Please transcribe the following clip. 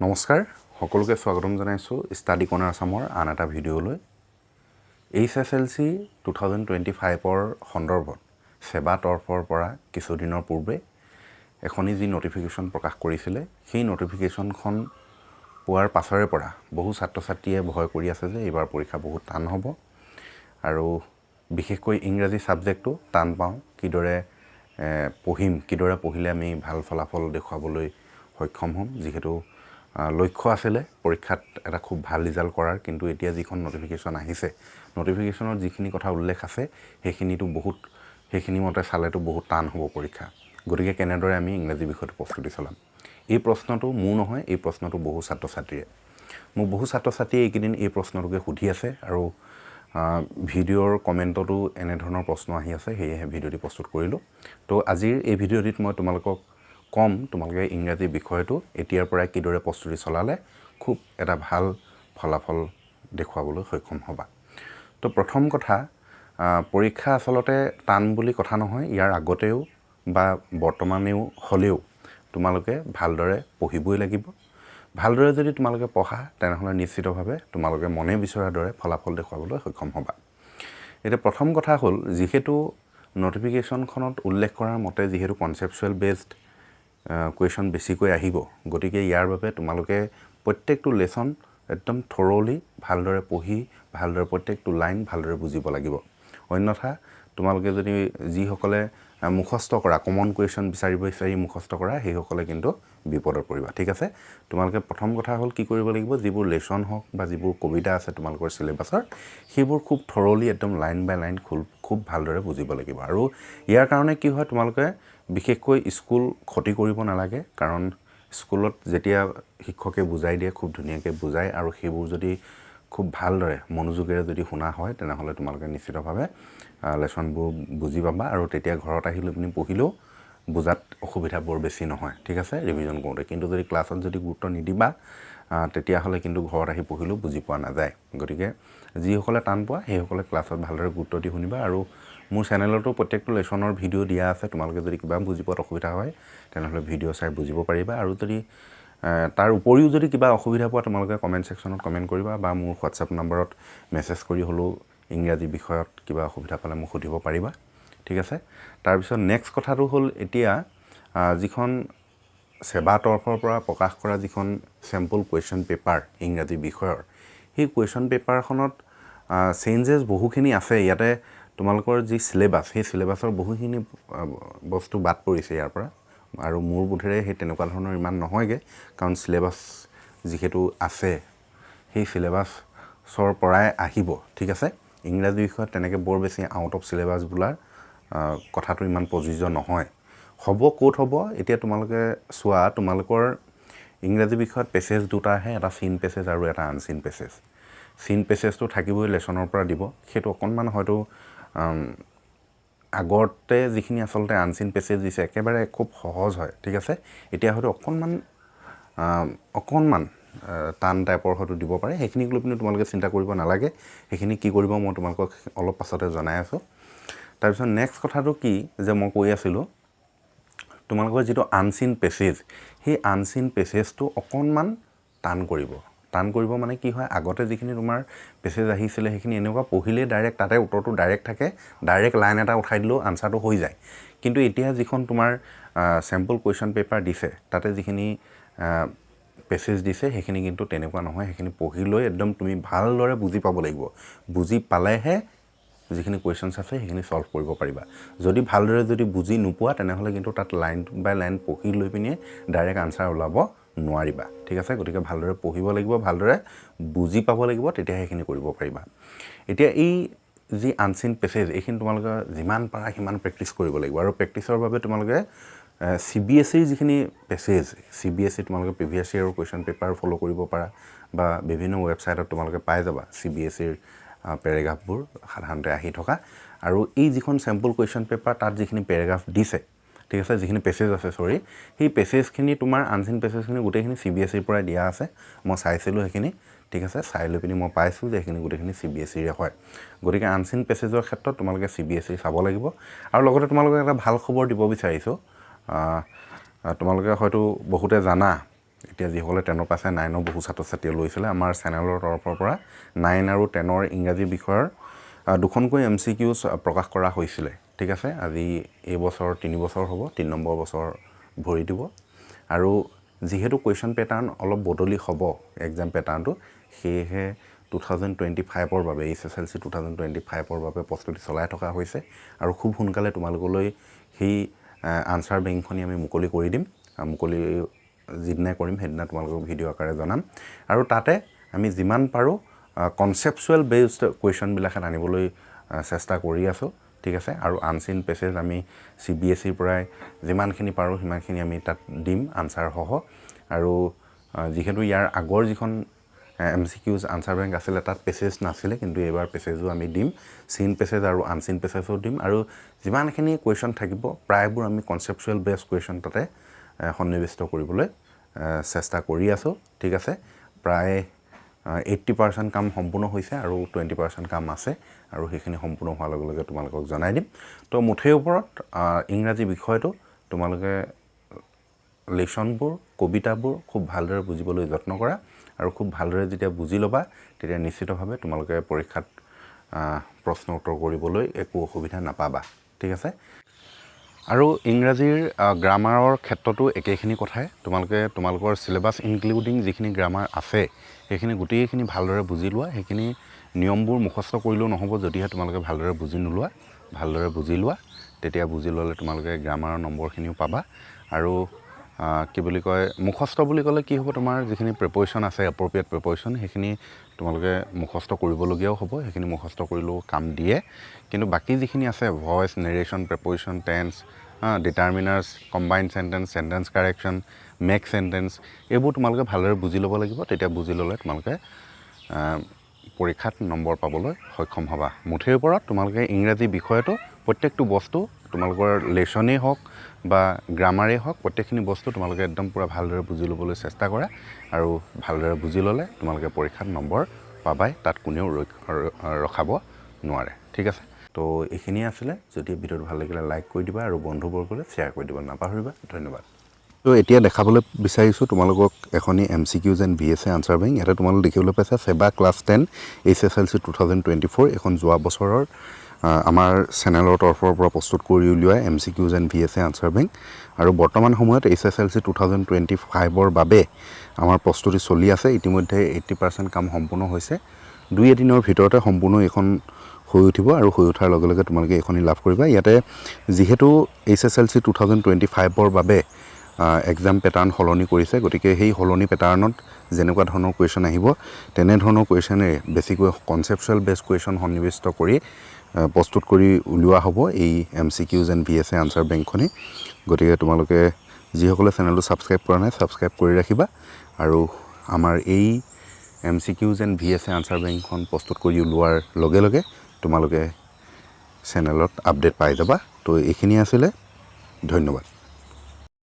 নমস্কাৰ সকলোকে স্বাগতম জনাইছো ষ্টাডি কৰ্নাৰ আসামৰ আন এটা ভিডিঅ'লৈ HSLC 2025 ৰ সন্দৰ্ভত সেৱা তৰফৰ পৰা কিছুদিনৰ পূৰ্বে এখনি যি নটিফিকেশন প্ৰকাশ কৰিছিলে সেই নটিফিকেশনখন পোৱাৰ পাছৰে পৰা বহু ছাত্ৰ-ছাত্ৰীয়ে ভয় কৰি আছে যে এইবাৰ পৰীক্ষা বহুত টান হ'ব আৰু বিশেষকৈ ইংৰাজী সাবজেক্টটো টান পাওঁ কিদৰে পঢ়িম কিদৰে পঢ়িলে আমি ভাল ফলাফল দেখুৱাবলৈ সক্ষম হ'ম যিহেতু লক্ষ্য আছিলে পৰীক্ষাত এটা খুব ভাল ৰিজাল্ট কৰাৰ কিন্তু এতিয়া যিখন নটিফিকেশন আহিছে নটিফিকেশনত যিখিনি কথা উল্লেখ আছে সেইখিনি মতে চালেতো বহুত টান হ'ব পৰীক্ষা গতিকে কেনেদৰে আমি ইংৰাজী বিষয়টো প্ৰস্তুতি চলাম এই প্ৰশ্নটো মোৰ নহয় এই প্ৰশ্নটো বহু ছাত্ৰ-ছাত্ৰীয়ে মোক বহু ছাত্ৰ-ছাত্ৰীয়ে এইকেইদিন এই প্ৰশ্নটোকে সুধি আছে আৰু ভিডিঅ'ৰ কমেণ্টতো এনে ধৰণৰ প্ৰশ্ন আহি আছে সেয়েহে ভিডিঅ'টি প্ৰস্তুত কৰিলোঁ তো আজিৰ এই ভিডিঅ'টিত মই তোমালোকক কম তোমালোকে ইংৰাজী বিষয়টো এতিয়াৰ পৰা কিদৰে প্ৰস্তুতি চলালে খুব এটা ভাল ফলাফল দেখুৱাবলৈ সক্ষম হ'বা তো প্ৰথম কথা পৰীক্ষা আসলতে টান বুলি কথা নহয় ইয়াৰ আগতেও বা বৰ্তমানেও হলেও তোমালোকে ভালদৰে পঢ়িবই লাগিব ভালদৰে যদি তোমালোকে পঢ়া তেনেহলে নিশ্চিতভাৱে তোমালোকে মনে বিচৰাৰ দৰে ফলাফল দেখুৱাবলৈ সক্ষম হ'বা এটা প্ৰথম কথা হ'ল যিহেতু নটিফিকেশনখনত উল্লেখ কৰাৰ মতে যিহেতু কনসেপচুৱেল বেসড কুৱেশ্যন বেছিকৈ আহিব গতিকে ইয়াৰ বাবে তোমালোকে প্ৰত্যেকটো লেসন একদম থৰলি ভালদৰে পঢ়ি ভালদৰে প্ৰত্যেকটো লাইন ভালদৰে বুজিব লাগিব অন্যথা তোমালোকে যদি যি সকলে মুখস্থ কৰা কমন কুৱেশ্যন বিচাৰি মুখস্থ কৰা সেই সকলে কিন্তু বিপদত পৰিবা ঠিক আছে তোমালোকে প্ৰথম কথা হ'ল কি কৰিব লাগিব যিবোৰ লেসন হওক বা যিবোৰ কবিতা আছে তোমালোকৰ সিলেবাসৰ সেইবোৰ খুব থৰলি একদম লাইন বাই লাইন খুব ভালদৰে বুজিব লাগিব আৰু ইয়াৰ কাৰণে কি হয় তোমালোকে বিশেষকৈ স্কুল ক্ষতি কৰিব নালাগে কাৰণ স্কুলত যেতিয়া শিক্ষকে বুজাই দিয়ে খুব ধুনীয়াকৈ বুজায় আৰু সেইবোৰ যদি খুব ভালদৰে মনোযোগেৰে যদি শুনা হয় তেনেহলে তোমালোকে নিশ্চিতভাৱে লেসনবোৰ বুজি পাবা আৰু তেতিয়া ঘৰত আহিলে তুমি পঢ়িলেও বুজাত অসুবিধা বৰ বেছি নহয় ঠিক আছে ৰিভিজন কৰোঁতে কিন্তু যদি ক্লাছত যদি গুৰুত্ব নিদিবা তেতিয়াহলে কিন্তু ঘৰত আহি পঢ়িলেও বুজি পোৱা নাযায় গতিকে যিসকলে টান পোৱা সেইসকলে ক্লাছত ভালদৰে গুৰুত্ব দি শুনিবা আৰু মোৰ চেনেলতো প্ৰত্যেকটো লেসনৰ ভিডিঅ' দিয়া আছে তোমালোকে যদি কিবা বুজি পোৱাত অসুবিধা হয় তেনেহলে ভিডিঅ' চাই বুজিব পাৰিবা আৰু যদি তাৰ উপৰিও যদি কিবা অসুবিধা পোৱা তোমালোকে কমেন্ট সেকশনত কমেন্ট কৰিবা বা মোৰ হোৱাটসএপ নম্বৰত মেছেজ কৰি হলো ইংৰাজী বিষয়ত কিবা অসুবিধা পালে মোক সুধিব পাৰিবা ঠিক আছে তাৰ পিছত নেক্সট কথাটো হ'ল এতিয়া যিখন সেৱা তৰফৰ পৰা প্ৰকাশ কৰা যিখন স্যাম্পল কুৱেশ্যন পেপাৰ ইংৰাজী বিষয়ৰ সেই কুৱেশ্যন পেপাৰখনত চেঞ্জেস বহুখিনি আছে ইয়াতে তোমালোকৰ যি সিলেবাস সেই সিলেবাসৰ বহুখিনি বস্তু বাদ পৰিছে ইয়াৰ পৰা আৰু মোৰ বোধেৰে সেই তেনেকুৱা ধৰণৰ ইমান নহয়গে কাৰণ সিলেবাস যিহেতু আছে সেই সিলেবাসৰ পৰাই আহিব ঠিক আছে ইংৰাজী বিষয়ত তেনেকৈ বৰ বেছি আউট অফ সিলেবাস বোলাৰ কথাটো ইমান প্ৰযোজ্য নহয় হ'ব কোড হ'ব এতিয়া তোমালোকে চোৱা তোমালোকৰ ইংৰাজী বিষয়ত পেছেজ দুটা আহে এটা সিন পেছেজ আৰু এটা আনসিন পেছেজ সিন পেছেজটো থাকিবই লেসনৰ পৰা দিব সেইটো অকনমান হয়তো আগতে যিখিনি আসলতে আনসিন পেছেজ দিছে একেবাৰে খুব সহজ হয় ঠিক আছে এতিয়া হয়তো অকনমান টান টাইপৰ হয়তো দিব পাৰে সেইখিনি লৈ পিনে তোমালোকে চিন্তা কৰিব নালাগে সেইখিনি কি কৰিব মই তোমালোকক অলপ পাছতে জনাই আছো তাৰ পিছত নেক্সট কথাটো কি যে মই কৈ আছিলো তোমালোকৰ যেটো আনসিন পেছেজ সেই আনসিন পেছেজটো অকনমান টান কৰিব মানে কি হয় আগতে যিখিনি তোমাৰ পেছেজ আহিছিলে সেইখিনি এনেকুৱা পঢ়িলে ডাইৰেক্ট তাতে উত্তৰটো ডাইৰেক্ট থাকে ডাইৰেক্ট লাইন এটা উঠাই দিলেও আনসাৰটো হৈ যায় কিন্তু এতিয়া যিখন তোমাৰ স্যাম্পল কুৱেশ্যন পেপাৰ দিছে তাতে যিখিনি পেছেজ দিছে সেইখিনি কিন্তু তেনেকুৱা নহয় সেইখিনি পঢ়ি লৈ একদম তুমি ভালদৰে বুজি পাব লাগিব বুজি পালেহে যিখিনি কুৱেশ্যনছ আছে সেইখিনি সলভ কৰিব পাৰিবা যদি ভালদৰে যদি বুজি নোপোৱা তেনেহলে কিন্তু তাত লাইন বাই লাইন পঢ়ি লৈ পিনে ডাইৰেক্ট আনসাৰ ওলাব নোৱাৰিবা ঠিক আছে গতিকে ভালদৰে পঢ়িব লাগিব ভালদৰে বুজি পাব লাগিব তেতিয়া সেইখিনি কৰিব পাৰিবা এতিয়া এই যি আনসিন পেছেজ এইখিনি তোমালোকে যিমান পাৰা সিমান প্ৰেক্টিছ কৰিব লাগিব আৰু প্ৰেক্টিছৰ বাবে তোমালোকে CBSEৰ যিখিনি পেছেজ CBSE তোমালোকে প্ৰিভিয়াছ ইয়াৰৰ কুৱেশ্যন পেপাৰ ফলো কৰিব পাৰা বা বিভিন্ন ৱেবছাইটত তোমালোকে পাই যাবা CBSEৰ পেৰাগ্ৰাফবোৰ সাধাৰণতে আহি থকা আৰু এই যিখন স্যাম্পল কুৱেশ্যন পেপাৰ তাত যিখিনি পেৰাগ্ৰাফ দিছে ঠিক আছে যিখিনি পেছেজ আছে সৰি সেই পেছেজখিনি তোমাৰ আনসিন পেছেজখিনি গোটেইখিনি CBSEৰ পৰা দিয়া আছে মই চাইছিলো সেইখিনি ঠিক আছে চাই লৈ পিনি মই পাইছো যে সেইখিনি গোটেইখিনি CBSEৰ হয় গতিকে আনসিন পেছেজৰ ক্ষেত্ৰত তোমালোকে CBSE চাব লাগিব আৰু লগতে তোমালোকে এটা ভাল খবৰ দিব বিচাৰিছো তোমালোকে হয়তো বহুতে জানা এতিয়া যিসকলে 10 পাইছে 9 বহু ছাত্ৰ ছাত্ৰীয়ে লৈছিলে আমাৰ চেনেলৰ তৰফৰ পৰা 9 আৰু 10 ইংৰাজী বিষয়ৰ দুখনকৈ MCQs প্ৰকাশ কৰা হৈছিলে ঠিক আছে আজি এই বছৰ 3 বছৰ হ'ব 3 নম্বৰ বছৰ ভৰি দিব আৰু যেহেতু কোৱেশ্চন প্যাটাৰ্ন অলপ বদলি হ'ব এক্সাম প্যাটাৰ্নটো সেয়ে 2025 ৰ বাবে HSLC 2025 ৰ বাবে প্ৰস্তুতি চলাই থকা হৈছে আৰু খুব সোনকালে তোমালোকলৈ সেই আনসাৰ বেংকখনি আমি মুকলি কৰি দিম মুকলি যিদিনা কৰিম সেইদিনা তোমালোকক ভিডিও আকাৰে জনাম আৰু তাতে আমি যিমান পাৰো কনসেপচুৱেল বেসড কোৱেশ্চন বিলাক আনিবলৈ চেষ্টা কৰি আছো ঠিক আছে আৰু আনসিন পেছেজ আমি CBSE ৰ পৰাই যিমানখিনি পাৰো সিমানখিনি আমি তাত দিম আনসাৰ সহ আৰু যেহেতু ইয়াৰ আগৰ যিখন MCQs আনসাৰ বেংক আছিল তাত পেছেজ নাছিলে কিন্তু এবাৰ পেছেজও আমি দিম সিন পেছেজ আৰু আনসিন পেছেজও দিম আৰু যিমানখিনি কোৱেশ্চন থাকিব প্ৰায়বোৰ আমি কনসেপচুৱেল বেসড কোৱেশ্চন তাতে সন্নিবিষ্ট কৰিবলৈ চেষ্টা কৰি আছো ঠিক আছে প্ৰায় 80% কাম সম্পূৰ্ণ হৈছে আৰু 20% কাম আছে আৰু সেইখিনি সম্পূৰ্ণ হোৱাৰ লগে লগে তোমালোকক জনাই দিম তো মুঠেৰ ওপৰত ইংৰাজী বিষয়টো তোমালোকে লেসনবোৰ কবিতাবোৰ খুব ভালদৰে বুজিবলৈ যত্ন কৰা আৰু খুব ভালদৰে যেতিয়া বুজি লবা তেতিয়া নিশ্চিতভাৱে তোমালোকে পৰীক্ষাত প্ৰশ্ন উত্তৰ কৰিবলৈ একো অসুবিধা নাপাবা ঠিক আছে আৰু ইংৰাজীৰ গ্ৰামাৰৰ ক্ষেত্ৰতো একেখিনি কথাই তোমালোকে তোমালোকৰ সিলেবাস ইনক্লুডিং যিখিনি গ্ৰামাৰ আছে সেইখিনি গোটেইখিনি ভালদৰে বুজি লোৱা সেইখিনি নিয়মবোৰ মুখস্থ কৰিলেও নহব যদিহে তোমালোকে ভালদৰে বুজি নোলোৱা ভালদৰে বুজি লোৱা তেতিয়া বুজি ললে তোমালোকে গ্ৰামাৰৰ নম্বৰখিনিও পাবা আৰু কি বুলি কয় মুখস্থ বুলি ক'লে কি হ'ব তোমাৰ যিখিনি প্ৰিপ'জিশন আছে এপ্ৰপ্ৰিয়েট প্ৰিপ'জিশন সেইখিনি তোমালোকে মুখস্থ কৰিবলগীয়াও হ'ব সেইখিনি মুখস্থ কৰিলেও কাম দিয়ে কিন্তু বাকি যিখিনি আছে voice narration preposition tense determiners combined sentence sentence correction make sentence এইবোৰ তোমালোকে ভালদৰে বুজি ল'ব লাগিব তেতিয়া বুজি ল'লে তোমালোকে পৰীক্ষাত নম্বৰ পাবলৈ সক্ষম হ'বা মুঠেৰ ওপৰত তোমালোকে ইংৰাজী বিষয়টো প্ৰত্যেকটো বস্তু তোমালোকৰ লেসনেই হওক বা গ্ৰামাৰেই হওক প্ৰত্যেকখিনি বস্তু তোমালোকে একদম পুৰা ভালদৰে বুজি ল'বলৈ চেষ্টা কৰা আৰু ভালদৰে বুজি ল'লে তোমালোকে পৰীক্ষাত নম্বৰ পাবাই তাত কোনেও ৰখাব নোৱাৰে ঠিক আছে তো এইখিনি আছিলে যদি ভিডিওটো ভাল লাগিলে লাইক কৰি দিবা আৰু বন্ধুবৰ্গলৈ শ্বেয়াৰ কৰি দিবা নাপাহৰিবা ধন্যবাদ তো এতিয়া দেখাবলৈ বিচাৰিছো তোমালোকক এখনি MCQs and VSA answer bank এটা তোমালোক দেখিবলৈ পাইছা সেবা ক্লাছ 10 HSLC 2024 এখন যোৱা বছৰৰ আমাৰ চেনেলৰ তৰফৰ পৰা প্ৰস্তুত কৰি উলিওৱা MCQs and VSA answer bank আৰু বৰ্তমান সময়ত HSLC 2025 ৰ বাবে আমাৰ প্ৰস্তুতি চলি আছে ইতিমধ্যে 80% কাম সম্পূৰ্ণ হৈছে 2 দিনৰ ভিতৰতে সম্পূৰ্ণ এখন হৈ উঠিব আৰু হৈ উঠাৰ লগে লগে তোমালোকে এখনি লাভ কৰিবা ইয়াতে যেহেতু HSLC 2025 ৰ বাবে এক্সাম প্যাটাৰ্ন হলনি কৰিছে গতিকে সেই হলনি প্যাটাৰ্নত যেনেকুৱা ধৰণৰ কোৱেশ্চন আহিব তেনে ধৰণৰ কোৱেশ্চনে বেছিকৈ কনসেপচুৱেল বেসড কোৱেশ্চন সন্নিবিষ্ট কৰি প্ৰস্তুত কৰি উলিওৱা হ'ব এই MCQs এণ্ড VSA আনসাৰ বেংকখনি গতিকে তোমালোকে যিসকলে চেনেলটো সাবস্ক্ৰাইব কৰা নাই সাবস্ক্ৰাইব কৰি ৰাখিবা আৰু আমাৰ এই MCQs এণ্ড VSA আনসাৰ বেংকখন প্ৰস্তুত কৰি উলিওৱাৰ লগে লগে তোমালোকে চেনেলত আপডেট পাই যাবা তো এইখিনি আছিল ধন্যবাদ